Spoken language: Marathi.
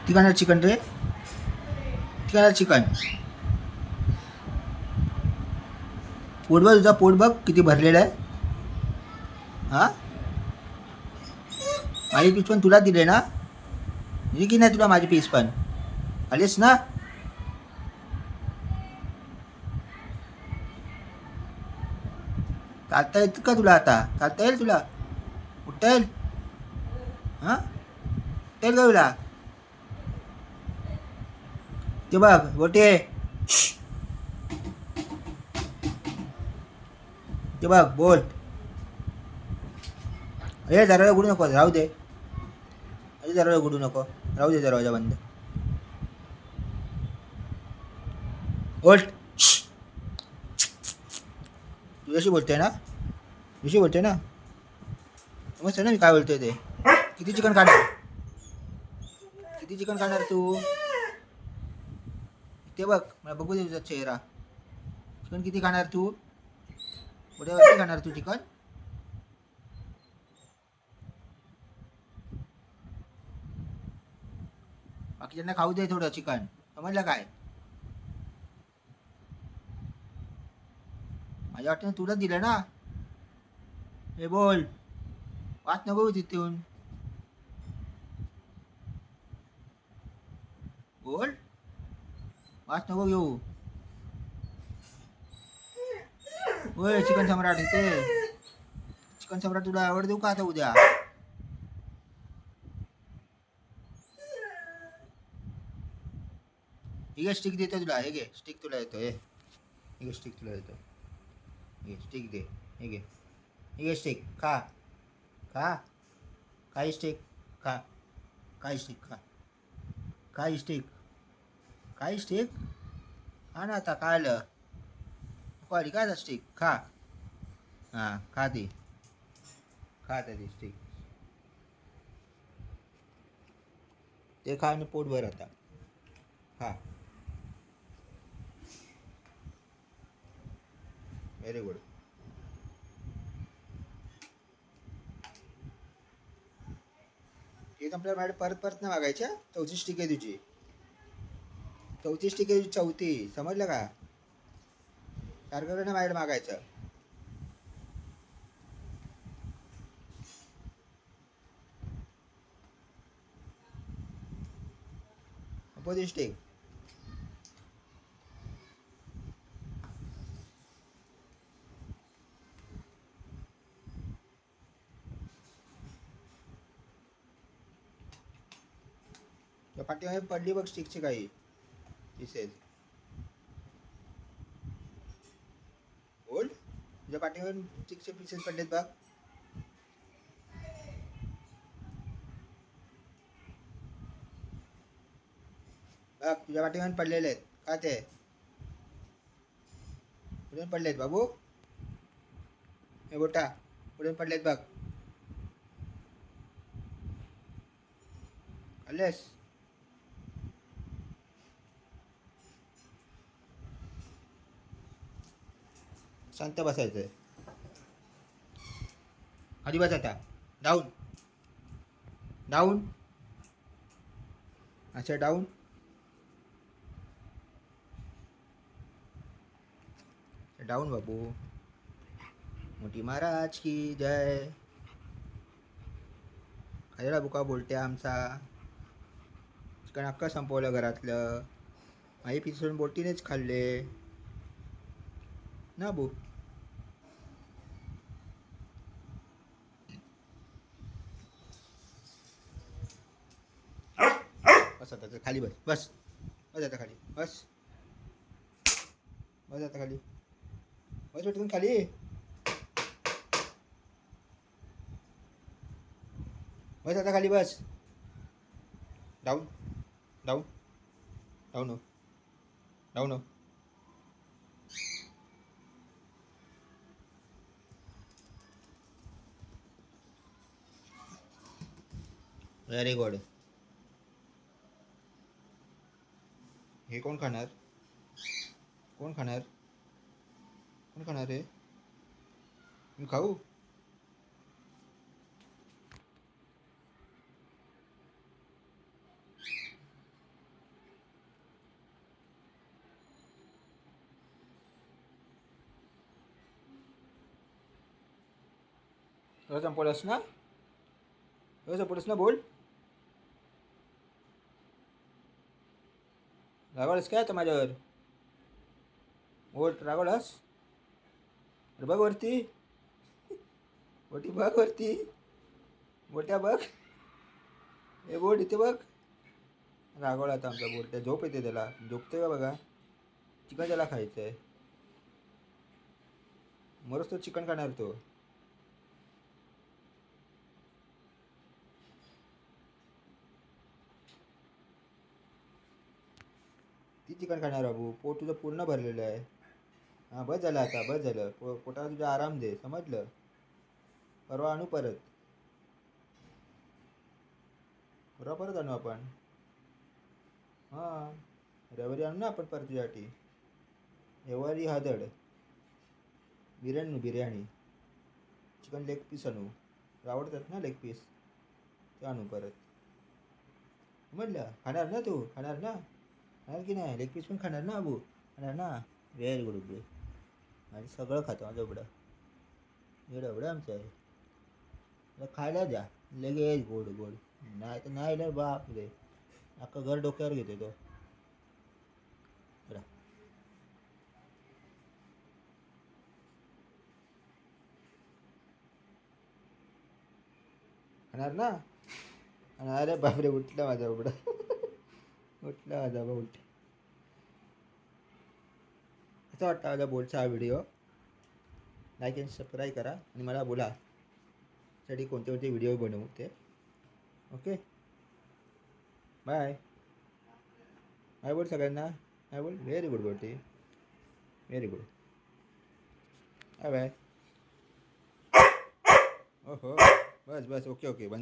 किती खाणार चिकन रे? किती खाणार चिकन? पोट बघ तुझा, पोट बघ किती भरलेला आहे. हा, माझी पीस पण तुला दिले ना? दिली की नाही तुला माझी पीस पण? आलीस ना? चालता येतं का तुला आता? चालता येईल तुला? उठता येईल? हां, येईल का तुला? ते बघ गोटे, ते बघ बोल. अरे दरवाजा उघडू नको, राहू दे. अरे दरवाजा उघडू नको, राहू दे दरवाजा बंद. बोल. तुझ्याशी बोलते ना? तुझ्याशी बोलते ना? मस्त ना मी काय बोलतोय ते. किती चिकन खाणार? किती चिकन खाणार तू? ते बघ, मला बघू दे तुझा चेहरा. चिकन किती खाणार तू? कुठे खाणार तू चिकन? बाकीच्यांना खाऊ दे थोडं चिकन, समजलं काय? माझ्या वाटतं तुला दिलं ना. हे बोल, वाच नको तिथून. बोल, वाच नको घेऊ. होय चिकन सम्राट इथे. चिकन सम्राट तुला आवड देऊ का आता उद्या? हे घे स्टिक देतो तुला, हे घे स्टिक तुला येतो. हे घे स्टिक तुला येतो. हे स्टिक दे, हे घे. हे घे स्टिक, खा. खा, काय स्टिक? खा, काय स्टिक? खा, काय स्टिक? काय स्टिक? हा ना आता काय आलं? आली काय स्टिक? खा. हां खा ती, खा ती स्टिक. ते खा आणि पोट भर आता. खा. Very good. एक आपल्या मॅडम परत परत नाही मागायच्या. चौथी स्टिक आहे तुझी. चौथी स्टिक आहे तुझी, चौथी. समजलं का? सारखं नाही मॅडम मागायचं. चौथी स्टिक. त्या पाठीमागे पडली बघ स्टिकची काही पीसेस. बोल, तुझ्या पाठीवर स्टिकचे पीसेस पडलेत बघ. बघ तुझ्या पाठीवर पडलेले आहेत का ते? कुठून पडलेत बाबू? हे बोटा कुठून पडलेत बघ. खाल्लेस? शांत बसायचंय. खाली बस आता. Down, down. अच्छा डाऊन. डाऊन बाबू. मोठी महाराज की जय. खायला बुका बोलते आमचा. चिकन अक्का संपवलं घरातलं. आई पिसून बोटीनेच खाल्ले ना बू. बस आता खाली बस. बस बस आता खाली बस. बस आता खाली. बस उठून खाली. बस आता खाली बस. डाऊन, डाऊन, डाऊन हो, डाऊन हो. Very good. हे कोण खाणार? कोण खाणार? कोण खाणार रे? मी खाऊ? तुला संपवलंस ना, तुला संपवलंस ना, बोल. रागवलंस काय आता माझ्यावर? बोल, रागवलास? अरे बघ वरती, वरती बघ, वरती बोट्या बघ. हे बोट इथे बघ. रागवला आता आमचा बोट. त्या झोप येते त्याला. झोपते का बघा. चिकन त्याला खायचं आहे. मरच तो चिकन खाणार तो. ती चिकन खाणार बाबू. पोट तुझं पूर्ण भरलेलं आहे. हां बस झालं आता, बस झालं. पोटाला तुझ्या आराम दे, समजलं. परवा आणू परत. परवा परत आणू आपण. हां, रविवारी आणू ना आपण परत तुझ्यासाठी. रविवारी हादड बिर्याणी चिकन लेग पीस आणू. आवडतात ना लेग पीस, ते आणू परत. समजलं. खाणार ना तू, खाणार ना, खाणार की नाही? लेग पीस पण खाणार ना अबू, खाणार ना. Very good good. आणि सगळं खातो माझं एवढं. एवढं आमचं आहे. मला खायला द्या लगेच गोड गोड. नाही तर नाही ना बाप रे, अख्खं घर डोक्यावर घेते तो. बरं. खाणार ना. आणि अरे बापरे, उठला माझा उघडा. उठला माझा बा उठ. कसा वाटता माझा बोलचा हा व्हिडिओ? लाईक अँड सबस्क्राईब करा आणि मला बोला साठी कोणते कोणते व्हिडिओ बनवू ते. Okay, bye. बाय बोल सगळ्यांना. बाय बोल. व्हेरी गुड बोलते, व्हेरी गुड. Bye bye. ओहो, बस बस, ओके ओके, बंद.